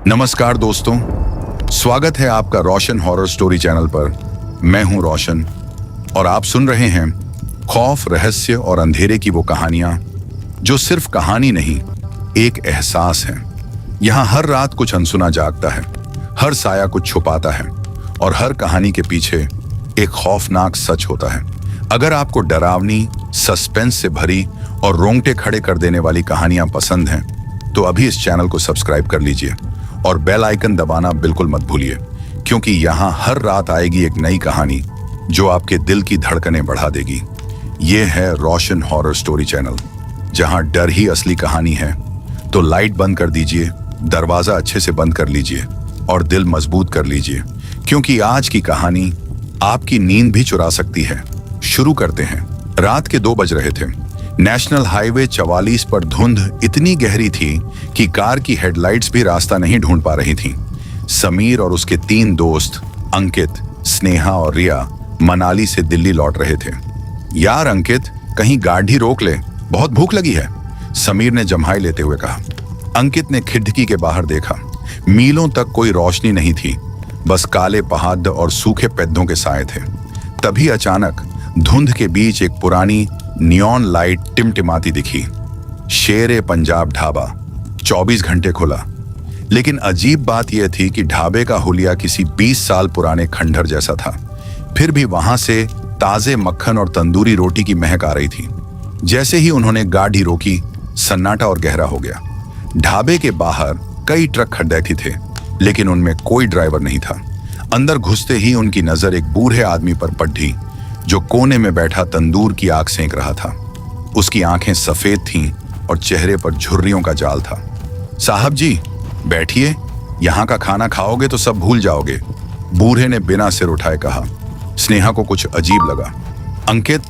नमस्कार दोस्तों, स्वागत है आपका रोशन हॉरर स्टोरी चैनल पर। मैं हूं रोशन और आप सुन रहे हैं खौफ, रहस्य और अंधेरे की वो कहानियां जो सिर्फ कहानी नहीं, एक एहसास है। यहां हर रात कुछ अनसुना जागता है, हर साया कुछ छुपाता है और हर कहानी के पीछे एक खौफनाक सच होता है। अगर आपको डरावनी, सस्पेंस से भरी और रोंगटे खड़े कर देने वाली कहानियां पसंद हैं, तो अभी इस चैनल को सब्सक्राइब कर लीजिए और बेल आइकन दबाना बिल्कुल मत भूलिए, क्योंकि यहाँ हर रात आएगी एक नई कहानी जो आपके दिल की धड़कनें बढ़ा देगी। ये है रोशन हॉरर स्टोरी चैनल, जहाँ डर ही असली कहानी है। तो लाइट बंद कर दीजिए, दरवाजा अच्छे से बंद कर लीजिए और दिल मजबूत कर लीजिए, क्योंकि आज की कहानी आपकी नींद भी चुरा सकती है। शुरू करते हैं। रात के 2 बज रहे थे। नेशनल हाईवे 44 पर धुंध इतनी गहरी थी कि कार की हेडलाइट्स भी रास्ता नहीं ढूंढ पा रही थीं। समीर और उसके 3 दोस्त अंकित, स्नेहा और रिया मनाली से दिल्ली लौट रहे थे। यार अंकित, कहीं गाड़ी रोक ले, बहुत भूख लगी है, समीर ने जम्हाई लेते हुए कहा। अंकित ने खिड़की के बाहर देखा। मीलों तक कोई रोशनी नहीं थी, बस काले पहाड़ और सूखे पेड़ों के साए थे। तभी अचानक धुंध के बीच एक पुरानी नियॉन लाइट टिमटिमाती दिखी। शेर पंजाब ढाबा, 24 घंटे खुला। लेकिन अजीब बात यह थी कि ढाबे का हुलिया किसी 20 साल पुराने खंडहर जैसा था। फिर भी वहां से ताजे मक्खन और तंदूरी रोटी की महक आ रही थी। जैसे ही उन्होंने गाड़ी रोकी, सन्नाटा और गहरा हो गया। ढाबे के बाहर कई ट्रक खड़े थे, लेकिन उनमें कोई ड्राइवर नहीं था। अंदर घुसते ही उनकी नजर एक बूढ़े आदमी पर पड़ी, जो कोने में बैठा तंदूर की आग सेंक रहा था। उसकी आंखें सफेद थीं और चेहरे पर झुर्रियों का जाल था। साहब जी, बैठिए, यहाँ का खाना खाओगे तो सब भूल जाओगे, बूढ़े ने बिना सिर उठाए कहा। स्नेहा को कुछ अजीब लगा। अंकित,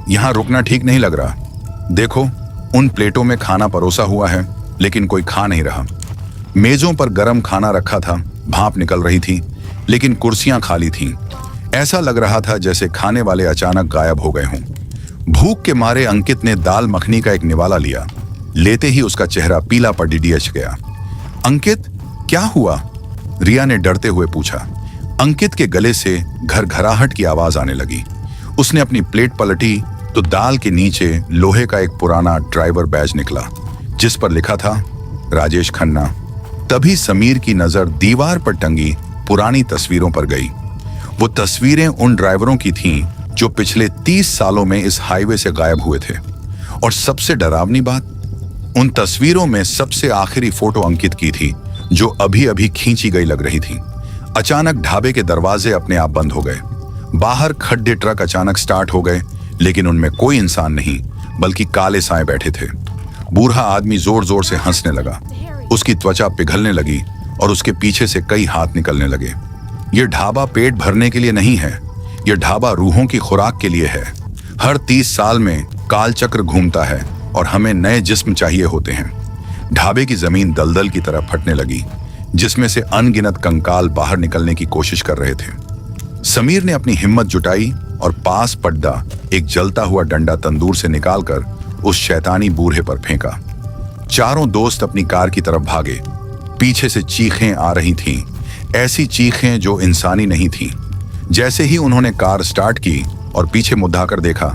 यहाँ रुकना ठीक नहीं लग रहा। देखो, उन प्लेटों में खाना परोसा हुआ है, लेकिन कोई खा नहीं रहा। मेजों पर गर्म खाना रखा था, भाप निकल रही थी, लेकिन कुर्सियां खाली थीं। ऐसा लग रहा था जैसे खाने वाले अचानक गायब हो गए हों। भूख के मारे अंकित ने दाल मखनी का एक निवाला लिया। लेते ही उसका चेहरा पीला पड़ डिडीएच गया। अंकित, क्या हुआ? रिया ने डरते हुए पूछा। अंकित के गले से घरघराहट की आवाज आने लगी। उसने अपनी प्लेट पलटी तो दाल के नीचे लोहे का एक पुराना ड्राइवर बैज निकला, जिस पर लिखा था राजेश खन्ना। तभी समीर की नजर दीवार पर टंगी पुरानी तस्वीरों पर गई। वो तस्वीरें उन ड्राइवरों की थीं जो पिछले 30 सालों में इस हाईवे से गायब हुए थे। और सबसे डरावनी बात, उन तस्वीरों में सबसे आखिरी फोटो अंकित की थी, जो अभी अभी खींची गई लग रही थी। अचानक ढाबे के दरवाजे अपने आप बंद हो गए। बाहर खड्डे ट्रक अचानक स्टार्ट हो गए, लेकिन उनमें कोई इंसान नहीं, बल्कि काले साए बैठे थे। बूढ़ा आदमी जोर जोर से हंसने लगा। उसकी त्वचा पिघलने लगी और उसके पीछे से कई हाथ निकलने लगे। यह ढाबा पेट भरने के लिए नहीं है, यह ढाबा रूहों की खुराक के लिए है। हर 30 साल में काल चक्र घूमता है और हमें नए जिस्म चाहिए होते हैं। ढाबे की जमीन दलदल की तरह फटने लगी, जिसमें से अनगिनत कंकाल बाहर निकलने की कोशिश कर रहे थे। समीर ने अपनी हिम्मत जुटाई और पास पड्डा एक जलता हुआ डंडा तंदूर से निकालकर उस शैतानी बूढ़े पर फेंका। चारों दोस्त अपनी कार की तरफ भागे। पीछे से चीखें आ रही थीं, ऐसी चीखें जो इंसानी नहीं थीं। जैसे ही उन्होंने कार स्टार्ट की और पीछे मुद्दाकर देखा,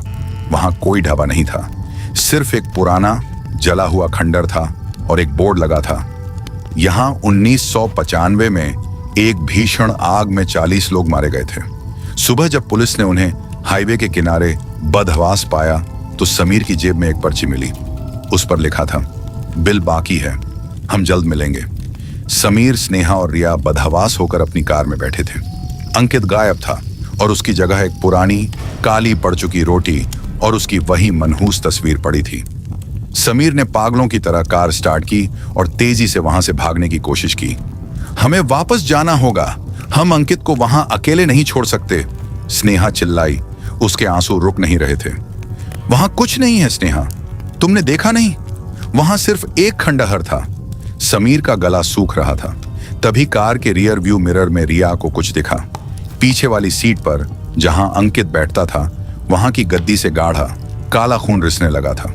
वहां कोई ढाबा नहीं था। सिर्फ एक पुराना जला हुआ खंडर था और एक बोर्ड लगा था, यहां 1995 में एक भीषण आग में 40 लोग मारे गए थे। सुबह जब पुलिस ने उन्हें हाईवे के किनारे बदहवास पाया, तो समीर की जेब में एक पर्ची मिली। उस पर लिखा था, बिल बाकी है, हम जल्द मिलेंगे। समीर, स्नेहा और रिया बदहवास होकर अपनी कार में बैठे थे। अंकित गायब था और उसकी जगह एक पुरानी काली पड़ चुकी रोटी और उसकी वही मनहूस तस्वीर पड़ी थी। समीर ने पागलों की तरह कार स्टार्ट की और तेजी से वहां से भागने की कोशिश की। हमें वापस जाना होगा, हम अंकित को वहां अकेले नहीं छोड़ सकते, स्नेहा चिल्लाई। उसके आंसू रुक नहीं रहे थे। वहां कुछ नहीं है स्नेहा, तुमने देखा नहीं? वहां सिर्फ एक खंडहर था। समीर का गला सूख रहा था। तभी कार के रियर व्यू मिरर में रिया को कुछ दिखा। पीछे वाली सीट पर जहां अंकित बैठता था, वहां की गद्दी से गाढ़ा काला खून रिसने लगा था।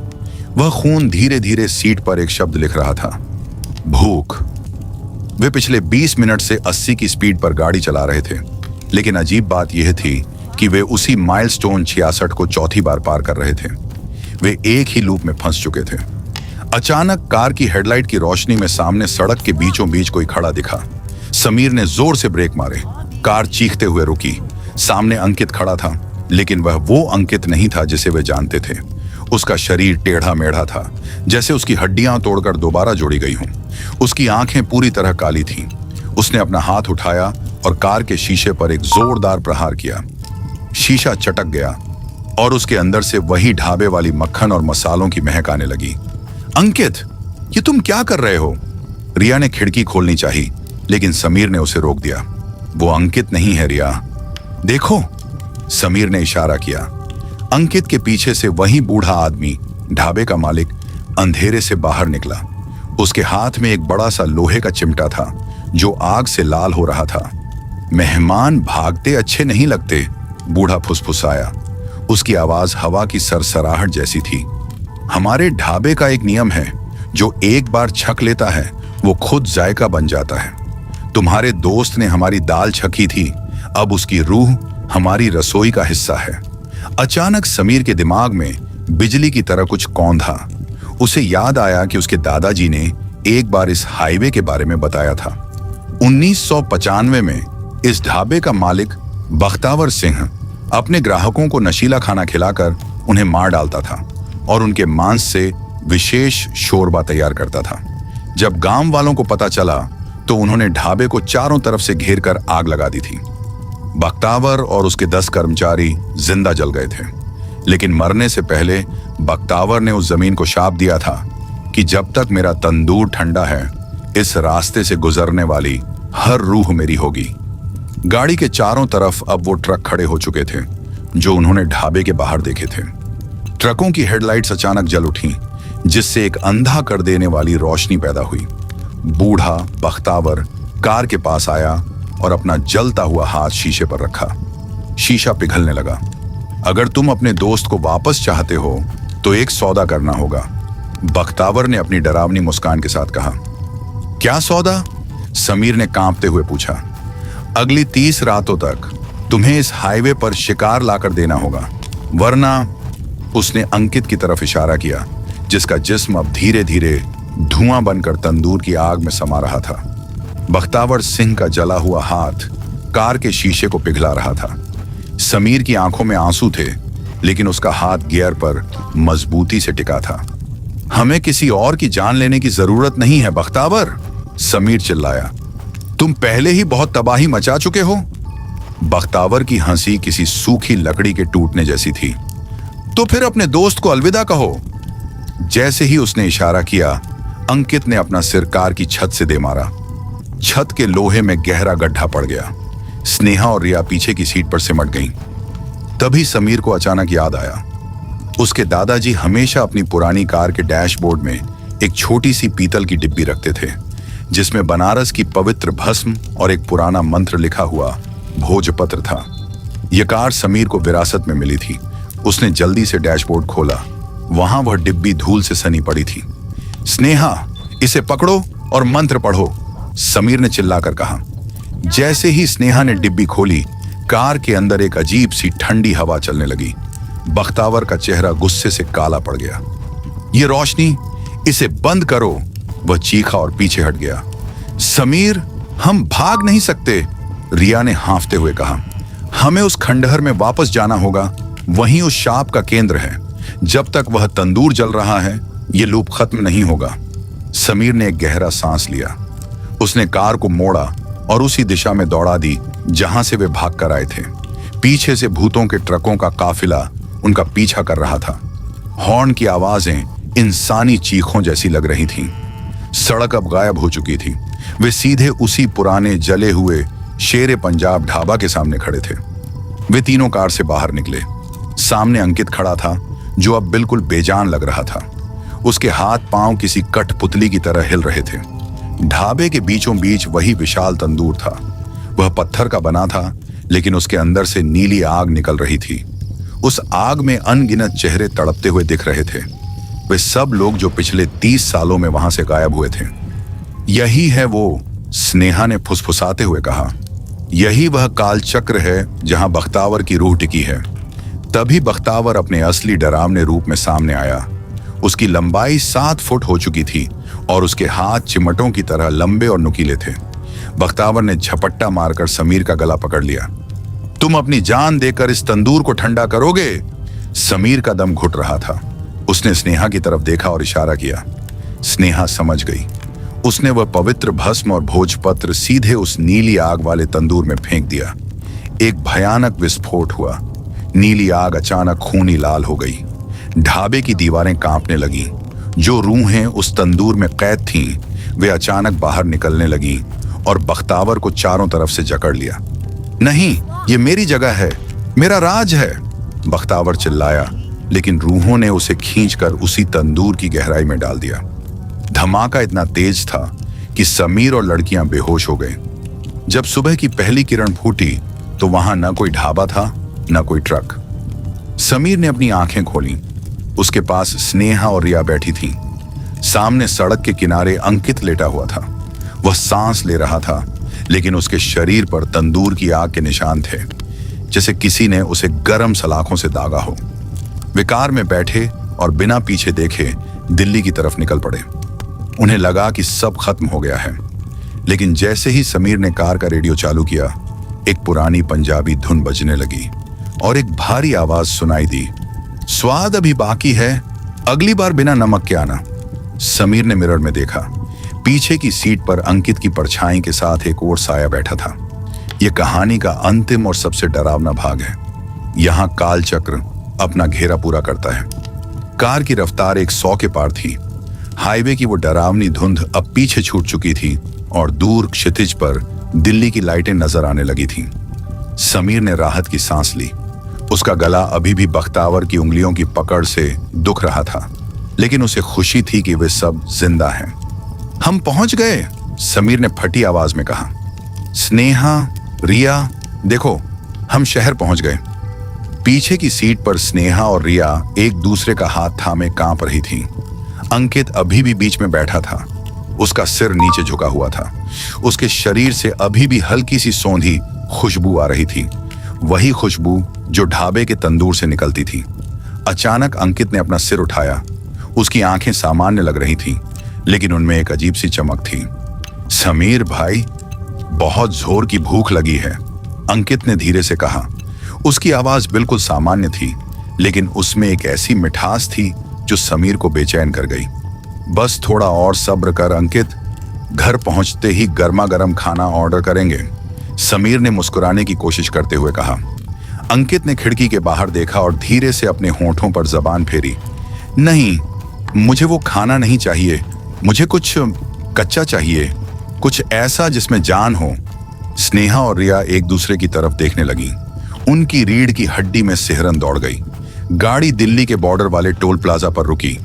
वह खून धीरे धीरे सीट पर एक शब्द लिख रहा था, भूख। वे पिछले 20 मिनट से 80 की स्पीड पर गाड़ी चला रहे थे, लेकिन अजीब बात यह थी कि वे उसी माइलस्टोन 66 को चौथी बार पार कर रहे थे। वे एक ही लूप में फंस चुके थे। अचानक कार की हेडलाइट की रोशनी में सामने सड़क के बीचों बीच कोई खड़ा दिखा। समीर ने जोर से ब्रेक मारे। कार चीखते हुए रुकी। सामने अंकित खड़ा था, लेकिन वह वो अंकित नहीं था जिसे वे जानते थे। उसका शरीर टेढ़ा मेढ़ा था, जैसे उसकी हड्डियां तोड़कर दोबारा जोड़ी गई हों। उसकी आंखें पूरी तरह काली थीं। उसने अपना हाथ उठाया और कार के शीशे पर एक जोरदार प्रहार किया। शीशा चटक गया और उसके अंदर से वही ढाबे वाली मक्खन और मसालों की महक आने लगी। अंकित, ये तुम क्या कर रहे हो? रिया ने खिड़की खोलनी चाही, लेकिन समीर ने उसे रोक दिया। वो अंकित नहीं है रिया, देखो, समीर ने इशारा किया। अंकित के पीछे से वही बूढ़ा आदमी, ढाबे का मालिक, अंधेरे से बाहर निकला। उसके हाथ में एक बड़ा सा लोहे का चिमटा था जो आग से लाल हो रहा था। मेहमान भागते अच्छे नहीं लगते, बूढ़ा फुसफुसाया। उसकी आवाज हवा की सरसराहट जैसी थी। हमारे ढाबे का एक नियम है, जो एक बार छक लेता है वो खुद जायका बन जाता है। तुम्हारे दोस्त ने हमारी दाल छकी थी, अब उसकी रूह हमारी रसोई का हिस्सा है। अचानक समीर के दिमाग में बिजली की तरह कुछ कौंधा। उसे याद आया कि उसके दादाजी ने एक बार इस हाईवे के बारे में बताया था। 1995 में इस ढाबे का मालिक बख्तावर सिंह अपने ग्राहकों को नशीला खाना खिलाकर उन्हें मार डालता था और उनके मांस से विशेष शोरबा तैयार करता था। जब गांव वालों को पता चला तो उन्होंने ढाबे को चारों तरफ से घेर कर आग लगा दी थी। बख्तावर और उसके 10 कर्मचारी जिंदा जल गए थे, लेकिन मरने से पहले बख्तावर ने उस जमीन को शाप दिया था कि जब तक मेरा तंदूर ठंडा है, इस रास्ते से गुजरने वाली हर रूह मेरी होगी। गाड़ी के चारों तरफ अब वो ट्रक खड़े हो चुके थे जो उन्होंने ढाबे के बाहर देखे थे। ट्रकों की हेडलाइट्स अचानक जल उठी, जिससे एक अंधा कर देने वाली रोशनी पैदा हुई। बूढ़ा बख्तावर कार के पास आया और अपना जलता हुआ हाथ शीशे पर रखा। शीशा पिघलने लगा। अगर तुम अपने दोस्त को वापस चाहते हो तो एक सौदा करना होगा, बख्तावर ने अपनी डरावनी मुस्कान के साथ कहा। क्या सौदा? समीर ने कांपते हुए पूछा। अगली 30 रातों तक तुम्हें इस हाईवे पर शिकार लाकर देना होगा, वरना, उसने अंकित की तरफ इशारा किया, जिसका जिस्म अब धीरे धीरे धुआं बनकर तंदूर की आग में समा रहा था। बख्तावर सिंह का जला हुआ हाथ कार के शीशे को पिघला रहा था। समीर की आंखों में आंसू थे, लेकिन उसका हाथ गियर पर मजबूती से टिका था। हमें किसी और की जान लेने की जरूरत नहीं है बख्तावर, समीर चिल्लाया। तुम पहले ही बहुत तबाही मचा चुके हो। बख्तावर की हंसी किसी सूखी लकड़ी के टूटने जैसी थी। तो फिर अपने दोस्त को अलविदा कहो। जैसे ही उसने इशारा किया, अंकित ने अपना सिर कार की छत से दे मारा। छत के लोहे में गहरा गड्ढा पड़ गया। स्नेहा और रिया पीछे की सीट पर सिमट गईं। तभी समीर को अचानक याद आया, उसके दादाजी हमेशा अपनी पुरानी कार के डैशबोर्ड में एक छोटी सी पीतल की डिब्बी रखते थे, जिसमें बनारस की पवित्र भस्म और एक पुराना मंत्र लिखा हुआ भोजपत्र था। यह कार समीर को विरासत में मिली थी। उसने जल्दी से डैशबोर्ड खोला। वहां वह डिब्बी धूल से सनी पड़ी थी। स्नेहा, इसे पकड़ो और मंत्र पढ़ो, समीर ने चिल्लाकर कहा। जैसे ही स्नेहा ने डिब्बी खोली, कार के अंदर एक अजीब सी ठंडी हवा चलने लगी। बख्तावर का चेहरा गुस्से से काला पड़ गया। ये रोशनी, इसे बंद करो, वह चीखा और पीछे हट गया। समीर, हम भाग नहीं सकते, रिया ने हांफते हुए कहा। हमें उस खंडहर में वापस जाना होगा, वहीं उस शाप का केंद्र है। जब तक वह तंदूर जल रहा है, यह लूप खत्म नहीं होगा। समीर ने एक गहरा सांस लिया। उसने कार को मोड़ा और उसी दिशा में दौड़ा दी जहां से वे भाग कर आए थे। पीछे से भूतों के ट्रकों का काफिला उनका पीछा कर रहा था। हॉर्न की आवाजें इंसानी चीखों जैसी लग रही थीं। सड़क अब गायब हो चुकी थी। वे सीधे उसी पुराने जले हुए शेरे पंजाब ढाबा के सामने खड़े थे। वे तीनों कार से बाहर निकले। सामने अंकित खड़ा था, जो अब बिल्कुल बेजान लग रहा था। उसके हाथ पांव किसी कठपुतली की तरह हिल रहे थे। ढाबे के बीचों बीच वही विशाल तंदूर था। वह पत्थर का बना था, लेकिन उसके अंदर से नीली आग निकल रही थी। उस आग में अनगिनत चेहरे तड़पते हुए दिख रहे थे। वे सब लोग जो पिछले 30 सालों में वहां से गायब हुए थे। यही है वो स्नेहा ने फुसफुसाते हुए कहा। यही वह काल चक्र है जहां बख्तावर की रूह टिकी है। तभी बख्तावर अपने असली डरावने रूप में सामने आया। उसकी लंबाई 7 फुट हो चुकी थी और उसके हाथ चिमटों की तरह लंबे और नुकीले थे। बख्तावर ने झपट्टा मारकर समीर का गला पकड़ लिया। तुम अपनी जान देकर इस तंदूर को ठंडा करोगे? समीर का दम घुट रहा था। उसने स्नेहा की तरफ देखा और इशारा किया। स्नेहा समझ गई। उसने वह पवित्र भस्म और भोजपत्र सीधे उस नीली आग वाले तंदूर में फेंक दिया। एक भयानक विस्फोट हुआ। नीली आग अचानक खूनी लाल हो गई। ढाबे की दीवारें कांपने लगीं। जो रूहें उस तंदूर में कैद थीं, वे अचानक बाहर निकलने लगीं और बख्तावर को चारों तरफ से जकड़ लिया। नहीं, ये मेरी जगह है, मेरा राज है, बख्तावर चिल्लाया, लेकिन रूहों ने उसे खींचकर उसी तंदूर की गहराई में डाल दिया। धमाका इतना तेज था कि समीर और लड़कियां बेहोश हो गए। जब सुबह की पहली किरण फूटी तो वहां न कोई ढाबा था, न कोई ट्रक। समीर ने अपनी आंखें खोलीं। उसके पास स्नेहा और रिया बैठी थीं। सामने सड़क के किनारे अंकित लेटा हुआ था। वह सांस ले रहा था, लेकिन उसके शरीर पर तंदूर की आग के निशान थे, जैसे किसी ने उसे गर्म सलाखों से दागा हो। वे कार में बैठे और बिना पीछे देखे दिल्ली की तरफ निकल पड़े। उन्हें लगा कि सब खत्म हो गया है, लेकिन जैसे ही समीर ने कार का रेडियो चालू किया, एक पुरानी पंजाबी धुन बजने लगी और एक भारी आवाज सुनाई दी। स्वाद अभी बाकी है, अगली बार बिना नमक के आना। समीर ने मिरर में देखा। पीछे की सीट पर अंकित की परछाई के साथ एक और साया बैठा था। यह कहानी का अंतिम और सबसे डरावना भाग है। यहाँ काल चक्र अपना घेरा पूरा करता है। कार की रफ्तार 100 के पार थी। हाईवे की वो डरावनी धुंध अब पीछे छूट चुकी थी और दूर क्षितिज पर दिल्ली की लाइटें नजर आने लगी थीं। समीर ने राहत की सांस ली। उसका गला अभी भी बख्तावर की उंगलियों की पकड़ से दुख रहा था, लेकिन उसे खुशी थी कि वे सब जिंदा हैं। हम पहुंच गए, समीर ने फटी आवाज में कहा। स्नेहा, रिया, देखो, हम शहर पहुंच गए। पीछे की सीट पर स्नेहा और रिया एक दूसरे का हाथ थामे कांप रही थीं। अंकित अभी भी बीच में बैठा था। उसका सिर नीचे झुका हुआ था। उसके शरीर से अभी भी हल्की सी सौंधी खुशबू आ रही थी, वही खुशबू जो ढाबे के तंदूर से निकलती थी। अचानक अंकित ने अपना सिर उठाया। उसकी आंखें सामान्य लग रही थीं, लेकिन उनमें एक अजीब सी चमक थी। समीर भाई, बहुत जोर की भूख लगी है, अंकित ने धीरे से कहा। उसकी आवाज बिल्कुल सामान्य थी, लेकिन उसमें एक ऐसी मिठास थी जो समीर को बेचैन कर गई। बस थोड़ा और सब्र कर अंकित, घर पहुंचते ही गर्मा गर्म खाना ऑर्डर करेंगे, समीर ने मुस्कुराने की कोशिश करते हुए कहा। अंकित ने खिड़की के बाहर देखा और धीरे से अपने होंठों पर जबान फेरी। नहीं, मुझे वो खाना नहीं चाहिए, मुझे कुछ कच्चा चाहिए, कुछ ऐसा जिसमें जान हो। स्नेहा और रिया एक दूसरे की तरफ देखने लगी। उनकी रीढ़ की हड्डी में सिहरन दौड़ गई। गाड़ी दिल्ली के बॉर्डर वाले टोल प्लाजा पर रुकी।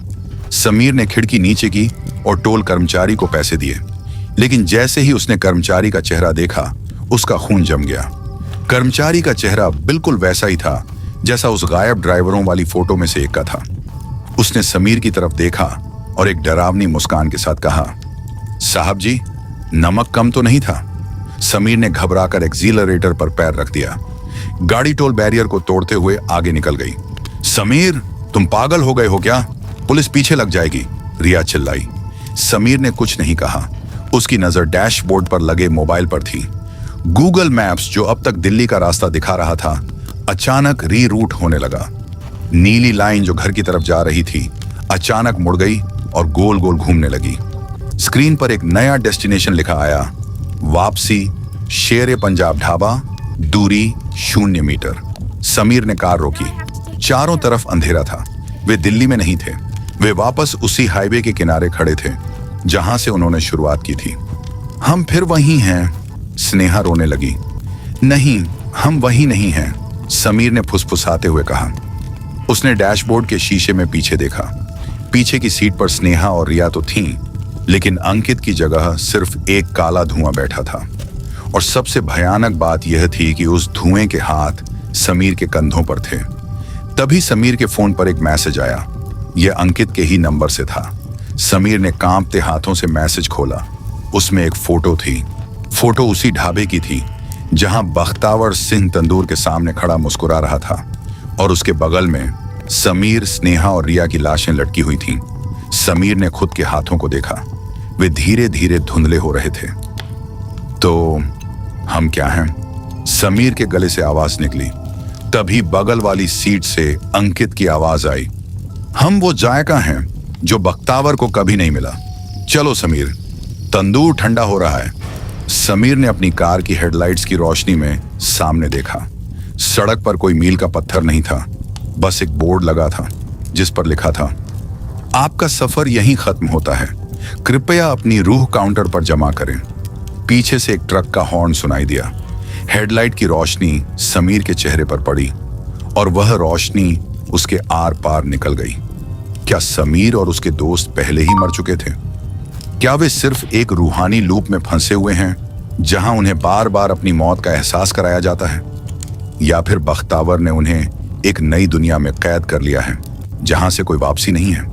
समीर ने खिड़की नीचे की और टोल कर्मचारी को पैसे दिए, लेकिन जैसे ही उसने कर्मचारी का चेहरा देखा, उसका खून जम गया। कर्मचारी का चेहरा बिल्कुल वैसा ही था जैसा उस गायब ड्राइवरों वाली फोटो में से एक का था। उसने समीर की तरफ देखा और एक डरावनी मुस्कान के साथ कहा, साहब जी, नमक कम तो नहीं था? समीर ने घबराकर एक्सीलरेटर पर पैर रख दिया। गाड़ी टोल बैरियर को तोड़ते हुए आगे निकल गई। समीर, तुम पागल हो गए हो क्या? पुलिस पीछे लग जाएगी, रिया चिल्लाई। समीर ने कुछ नहीं कहा। उसकी नजर डैशबोर्ड पर लगे मोबाइल पर थी। गूगल मैप्स, जो अब तक दिल्ली का रास्ता दिखा रहा था, अचानक रीरूट होने लगा। नीली लाइन जो घर की तरफ जा रही थी, अचानक मुड़ गई और गोल गोल घूमने लगी। स्क्रीन पर एक नया डेस्टिनेशन लिखा आया, वापसी शेर पंजाब ढाबा, दूरी 0 मीटर। समीर ने कार रोकी। चारों तरफ अंधेरा था। वे दिल्ली में नहीं थे। वे वापस उसी हाईवे के किनारे खड़े थे जहां से उन्होंने शुरुआत की थी। हम फिर वहीं हैं, स्नेहा रोने लगी। नहीं, हम वहीं नहीं हैं, समीर ने फुसफुसाते हुए कहा। उसने डैशबोर्ड के शीशे में पीछे देखा। पीछे की सीट पर स्नेहा और रिया तो थीं, लेकिन अंकित की जगह सिर्फ एक काला धुआं बैठा था। और सबसे भयानक बात यह थी कि उस धुएं के हाथ समीर के कंधों पर थे। तभी समीर के फोन पर एक मैसेज आया। यह अंकित के ही नंबर से था। समीर ने कांपते हाथों से मैसेज खोला। उसमें एक फोटो थी, फोटो उसी ढाबे की थी जहां बख्तावर सिंह तंदूर के सामने खड़ा मुस्कुरा रहा था और उसके बगल में समीर, स्नेहा और रिया की लाशें लटकी हुई थीं। समीर ने खुद के हाथों को देखा, वे धीरे धीरे धुंधले हो रहे थे। तो हम क्या हैं? समीर के गले से आवाज निकली। तभी बगल वाली सीट से अंकित की आवाज आई, हम वो जायका हैं जो बख्तावर को कभी नहीं मिला। चलो समीर, तंदूर ठंडा हो रहा है। समीर ने अपनी कार की हेडलाइट्स की रोशनी में सामने देखा। सड़क पर कोई मील का पत्थर नहीं था, बस एक बोर्ड लगा था जिस पर लिखा था, आपका सफर यहीं खत्म होता है, कृपया अपनी रूह काउंटर पर जमा करें। पीछे से एक ट्रक का हॉर्न सुनाई दिया। हेडलाइट की रोशनी समीर के चेहरे पर पड़ी और वह रोशनी उसके आर पार निकल गई। क्या समीर और उसके दोस्त पहले ही मर चुके थे? क्या वे सिर्फ एक रूहानी लूप में फंसे हुए हैं जहां उन्हें बार बार अपनी मौत का एहसास कराया जाता है? या फिर बख्तावर ने उन्हें एक नई दुनिया में कैद कर लिया है जहां से कोई वापसी नहीं है?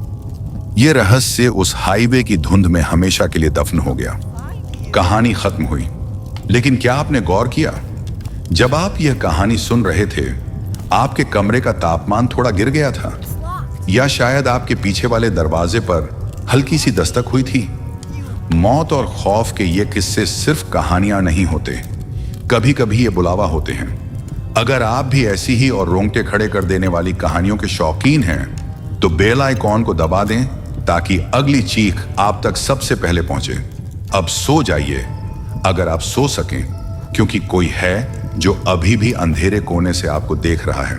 यह रहस्य उस हाईवे की धुंध में हमेशा के लिए दफन हो गया। कहानी खत्म हुई, लेकिन क्या आपने गौर किया, जब आप यह कहानी सुन रहे थे आपके कमरे का तापमान थोड़ा गिर गया था, या शायद आपके पीछे वाले दरवाजे पर हल्की सी दस्तक हुई थी? मौत और खौफ के ये किस्से सिर्फ कहानियां नहीं होते, कभी कभी ये बुलावा होते हैं। अगर आप भी ऐसी ही और रोंगटे खड़े कर देने वाली कहानियों के शौकीन हैं तो बेल आइकॉन को दबा दें ताकि अगली चीख आप तक सबसे पहले पहुंचे। अब सो जाइए अगर आप सो सकें, क्योंकि कोई है जो अभी भी अंधेरे कोने से आपको देख रहा है।